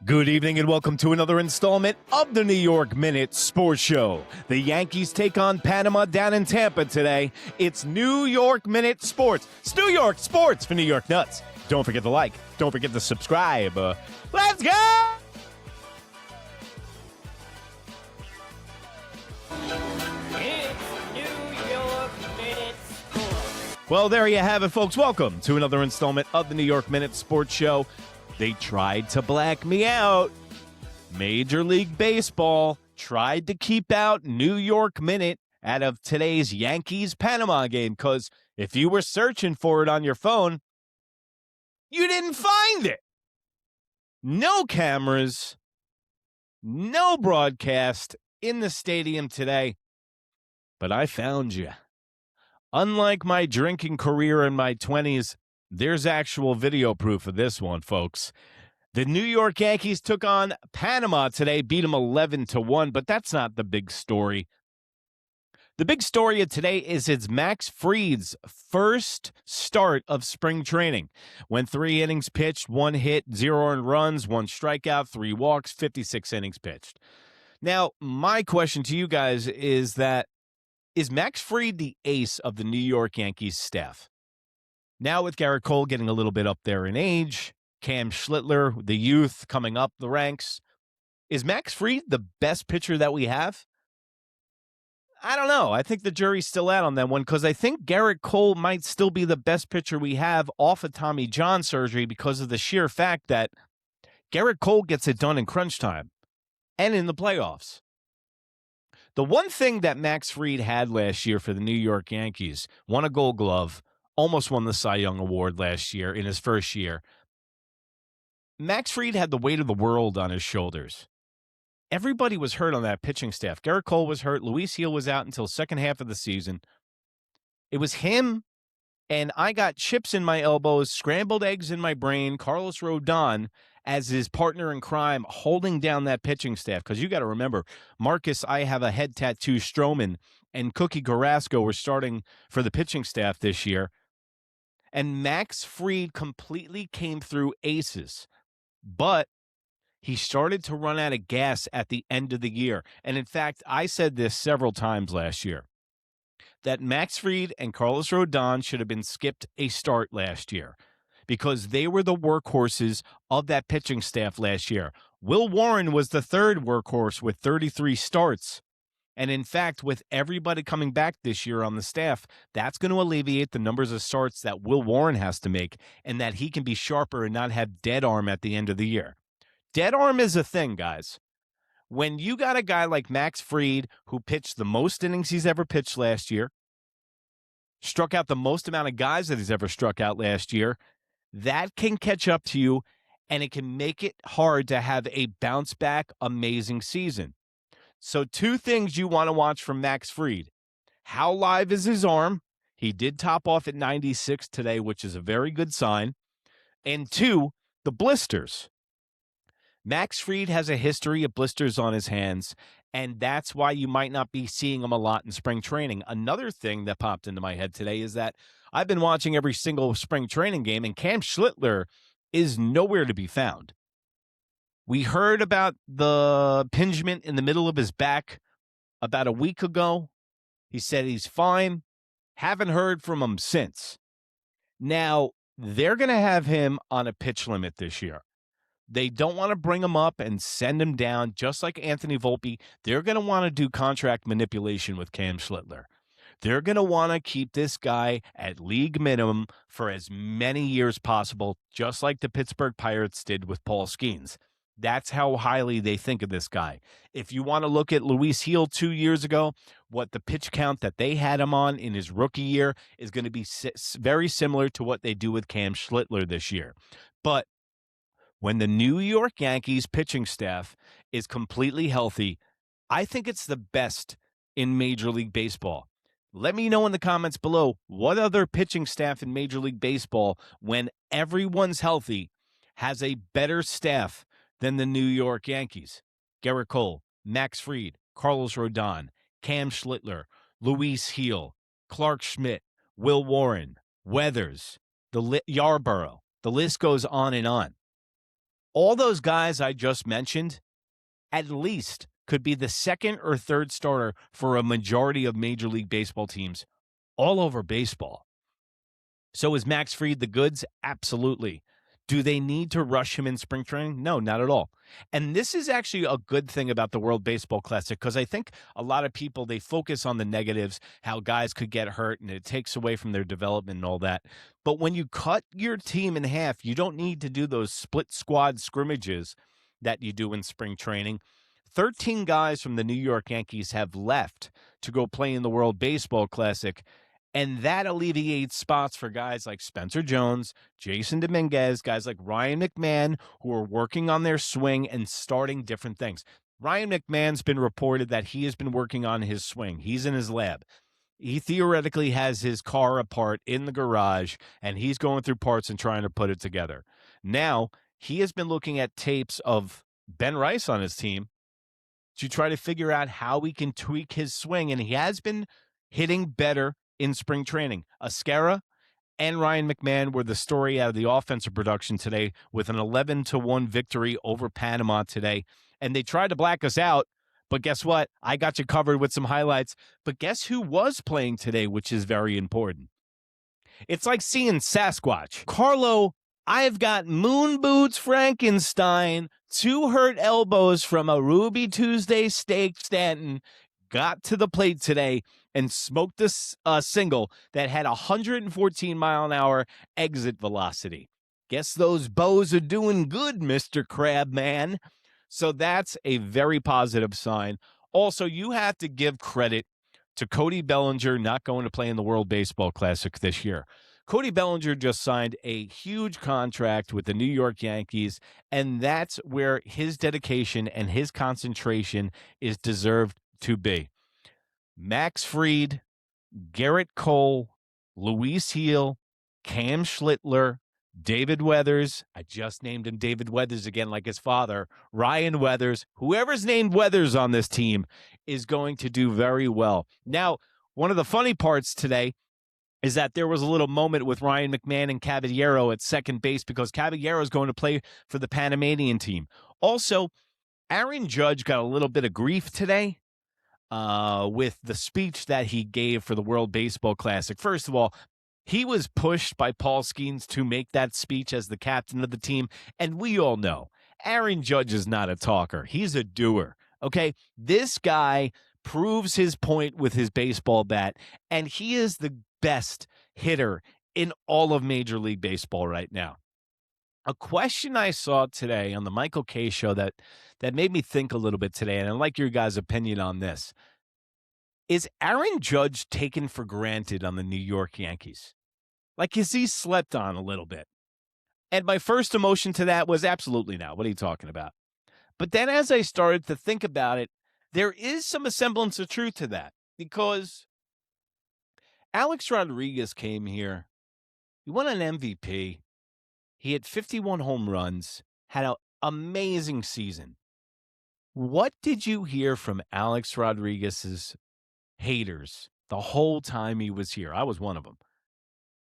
Good evening and welcome to another installment of the New York Minute Sports Show. The Yankees take on Panama down in Tampa today. It's New York Minute Sports. It's New York Sports for New York Nuts. Don't forget to like. Don't forget to subscribe. Let's go! It's New York Minute Sports. Well, there you have it, folks. Welcome to another installment of the New York Minute Sports Show. They tried to black me out. Major League Baseball tried to keep out New York Minute out of today's Yankees-Panama game because if you were searching for it on your phone, you didn't find it. No cameras, no broadcast in the stadium today, but I found you. Unlike my drinking career in my 20s, there's actual video proof of this one, folks. The New York Yankees took on Panama today, beat them 11-1, but that's not the big story. The big story of today is it's Max Fried's first start of spring training. Went 3 innings pitched, 1 hit, 0 earned runs, 1 strikeout, 3 walks, 56 innings pitched. Now, my question to you guys is Max Fried the ace of the New York Yankees staff? Now with Gerrit Cole getting a little bit up there in age, Cam Schlittler, the youth, coming up the ranks, is Max Fried the best pitcher that we have? I don't know. I think the jury's still out on that one because I think Gerrit Cole might still be the best pitcher we have off of Tommy John surgery because of the sheer fact that Gerrit Cole gets it done in crunch time and in the playoffs. The one thing that Max Fried had last year for the New York Yankees, won a Gold Glove, almost won the Cy Young Award last year in his first year. Max Fried had the weight of the world on his shoulders. Everybody was hurt on that pitching staff. Gerrit Cole was hurt. Luis Gil was out until second half of the season. It was him, and I got chips in my elbows, scrambled eggs in my brain, Carlos Rodón as his partner in crime holding down that pitching staff. Because you got to remember, Marcus, I have a head tattoo, Stroman, and Cookie Carrasco were starting for the pitching staff this year. And Max Fried completely came through aces. But he started to run out of gas at the end of the year. And in fact, I said this several times last year, that Max Fried and Carlos Rodón should have been skipped a start last year because they were the workhorses of that pitching staff last year. Will Warren was the third workhorse with 33 starts. And in fact, with everybody coming back this year on the staff, that's going to alleviate the numbers of starts that Will Warren has to make and that he can be sharper and not have dead arm at the end of the year. Dead arm is a thing, guys. When you got a guy like Max Fried who pitched the most innings he's ever pitched last year, struck out the most amount of guys that he's ever struck out last year, that can catch up to you and it can make it hard to have a bounce back amazing season. So 2 things you want to watch from Max Fried. How live is his arm? He did top off at 96 today, which is a very good sign. And 2, the blisters. Max Fried has a history of blisters on his hands, and that's why you might not be seeing him a lot in spring training. Another thing that popped into my head today is that I've been watching every single spring training game, and Cam Schlittler is nowhere to be found. We heard about the impingement in the middle of his back about a week ago. He said he's fine. Haven't heard from him since. Now, they're going to have him on a pitch limit this year. They don't want to bring him up and send him down, just like Anthony Volpe. They're going to want to do contract manipulation with Cam Schlittler. They're going to want to keep this guy at league minimum for as many years possible, just like the Pittsburgh Pirates did with Paul Skeens. That's how highly they think of this guy. If you want to look at Luis Gil 2 years ago, what the pitch count that they had him on in his rookie year is going to be very similar to what they do with Cam Schlittler this year. But when the New York Yankees pitching staff is completely healthy, I think it's the best in Major League Baseball. Let me know in the comments below what other pitching staff in Major League Baseball, when everyone's healthy, has a better staff than the New York Yankees. Gerrit Cole, Max Fried, Carlos Rodón, Cam Schlittler, Luis Gil, Clarke Schmidt, Will Warren, Weathers, Yarborough. The list goes on and on. All those guys I just mentioned at least could be the second or third starter for a majority of Major League Baseball teams all over baseball. So is Max Fried the goods? Absolutely. Do they need to rush him in spring training? No, not at all. And this is actually a good thing about the World Baseball Classic, because I think a lot of people, they focus on the negatives, how guys could get hurt and it takes away from their development and all that. But when you cut your team in half, you don't need to do those split squad scrimmages that you do in spring training. 13 guys from the New York Yankees have left to go play in the World Baseball Classic. And that alleviates spots for guys like Spencer Jones, Jason Dominguez, guys like Ryan McMahon, who are working on their swing and starting different things. Ryan McMahon's been reported that he has been working on his swing. He's in his lab. He theoretically has his car apart in the garage, and he's going through parts and trying to put it together. Now, he has been looking at tapes of Ben Rice on his team to try to figure out how we can tweak his swing, and he has been hitting better in spring training. Ascara and Ryan McMahon were the story out of the offensive production today with an 11-1 victory over Panama today. And they tried to black us out, but guess what? I got you covered with some highlights. But guess who was playing today, which is very important? It's like seeing Sasquatch. Carlo, I've got moon boots Frankenstein, 2 hurt elbows from a Ruby Tuesday steak Stanton, got to the plate today and smoked this single that had 114-mile-an-hour exit velocity. Guess those bows are doing good, Mr. Crabman. So that's a very positive sign. Also, you have to give credit to Cody Bellinger not going to play in the World Baseball Classic this year. Cody Bellinger just signed a huge contract with the New York Yankees, and that's where his dedication and his concentration is deserved to be. Max Fried, Gerrit Cole, Luis Heel, Cam Schlittler, David Weathers. I just named him David Weathers again like his father. Ryan Weathers. Whoever's named Weathers on this team is going to do very well. Now, one of the funny parts today is that there was a little moment with Ryan McMahon and Caballero at second base because Caballero is going to play for the Panamanian team. Also, Aaron Judge got a little bit of grief today with the speech that he gave for the World Baseball Classic. First of all, he was pushed by Paul Skeens to make that speech as the captain of the team, and we all know Aaron Judge is not a talker. He's a doer, okay? This guy proves his point with his baseball bat, and he is the best hitter in all of Major League Baseball right now. A question I saw today on the Michael Kay show that made me think a little bit today, and I'd like your guys' opinion on this. Is Aaron Judge taken for granted on the New York Yankees? Like, is he slept on a little bit? And my first emotion to that was absolutely not. What are you talking about? But then as I started to think about it, there is some semblance of truth to that, because Alex Rodriguez came here. He won an MVP. He had 51 home runs, had an amazing season. What did you hear from Alex Rodriguez's haters the whole time he was here? I was one of them.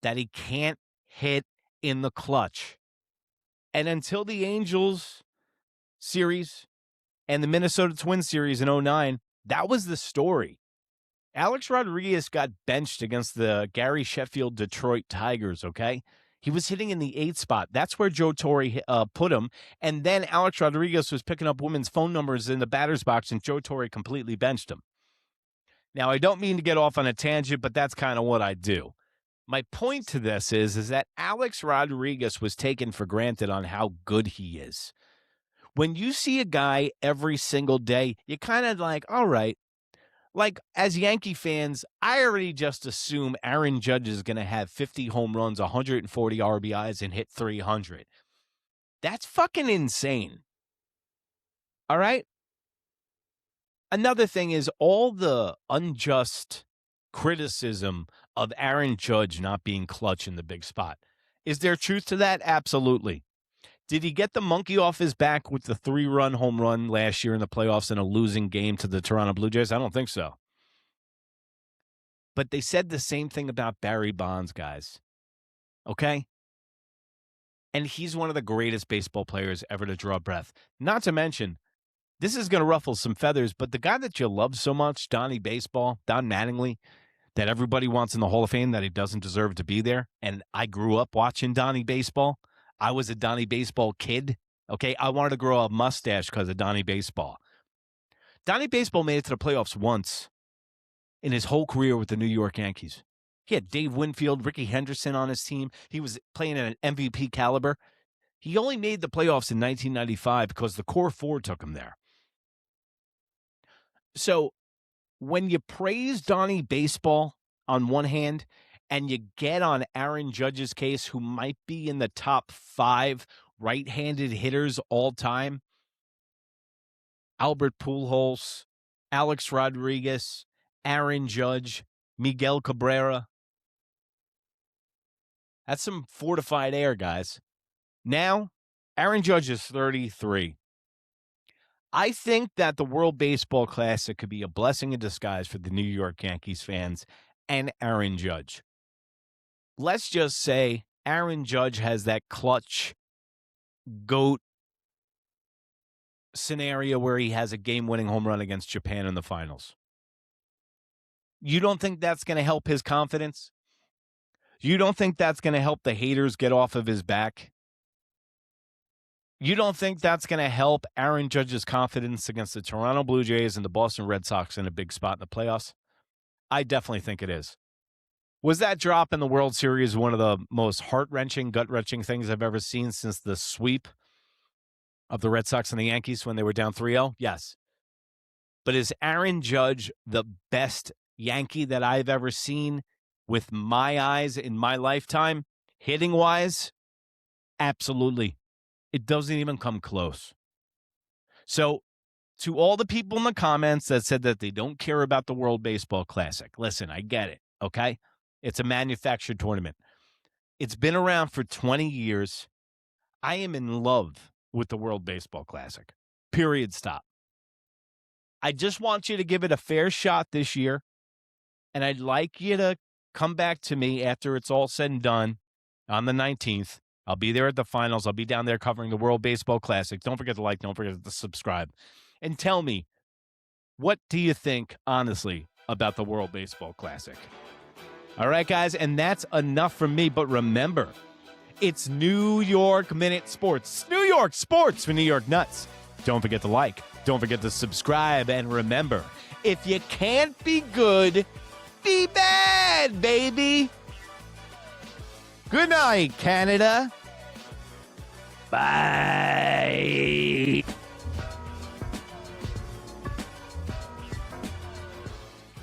That he can't hit in the clutch. And until the Angels series and the Minnesota Twins series in 2009, that was the story. Alex Rodriguez got benched against the Gary Sheffield Detroit Tigers, okay? He was hitting in the 8th spot. That's where Joe Torre put him. And then Alex Rodriguez was picking up women's phone numbers in the batter's box, and Joe Torre completely benched him. Now, I don't mean to get off on a tangent, but that's kind of what I do. My point to this is that Alex Rodriguez was taken for granted on how good he is. When you see a guy every single day, you kind of like, all right. Like, as Yankee fans, I already just assume Aaron Judge is going to have 50 home runs, 140 RBIs, and hit 300. That's fucking insane. All right? Another thing is all the unjust criticism of Aaron Judge not being clutch in the big spot. Is there truth to that? Absolutely. Did he get the monkey off his back with the 3-run home run last year in the playoffs in a losing game to the Toronto Blue Jays? I don't think so. But they said the same thing about Barry Bonds, guys. Okay? And he's one of the greatest baseball players ever to draw breath. Not to mention, this is going to ruffle some feathers, but the guy that you love so much, Don Mattingly, that everybody wants in the Hall of Fame that he doesn't deserve to be there. And I grew up watching Donnie Baseball. I was a Donnie Baseball kid. Okay, I wanted to grow a mustache because of Donnie Baseball. Donnie Baseball made it to the playoffs once in his whole career with the New York Yankees. He had Dave Winfield, Ricky Henderson on his team. He was playing at an MVP caliber. He only made the playoffs in 1995 because the core four took him there. So when you praise Donnie Baseball on one hand and you get on Aaron Judge's case, who might be in the top 5 right-handed hitters all time, Albert Pujols, Alex Rodriguez, Aaron Judge, Miguel Cabrera. That's some fortified air, guys. Now, Aaron Judge is 33. I think that the World Baseball Classic could be a blessing in disguise for the New York Yankees fans and Aaron Judge. Let's just say Aaron Judge has that clutch GOAT scenario where he has a game-winning home run against Japan in the finals. You don't think that's going to help his confidence? You don't think that's going to help the haters get off of his back? You don't think that's going to help Aaron Judge's confidence against the Toronto Blue Jays and the Boston Red Sox in a big spot in the playoffs? I definitely think it is. Was that drop in the World Series one of the most heart-wrenching, gut-wrenching things I've ever seen since the sweep of the Red Sox and the Yankees when they were down 3-0? Yes. But is Aaron Judge the best Yankee that I've ever seen with my eyes in my lifetime, hitting-wise? Absolutely. It doesn't even come close. So, to all the people in the comments that said that they don't care about the World Baseball Classic, listen, I get it, okay? It's a manufactured tournament. It's been around for 20 years. I am in love with the World Baseball Classic. Period. Stop. I just want you to give it a fair shot this year, and I'd like you to come back to me after it's all said and done on the 19th. I'll be there at the finals. I'll be down there covering the World Baseball Classic. Don't forget to like. Don't forget to subscribe. And tell me, what do you think, honestly, about the World Baseball Classic? All right, guys, and that's enough from me. But remember, it's New York Minute Sports. New York Sports for New York Nuts. Don't forget to like. Don't forget to subscribe. And remember, if you can't be good, be bad, baby. Good night, Canada. Bye.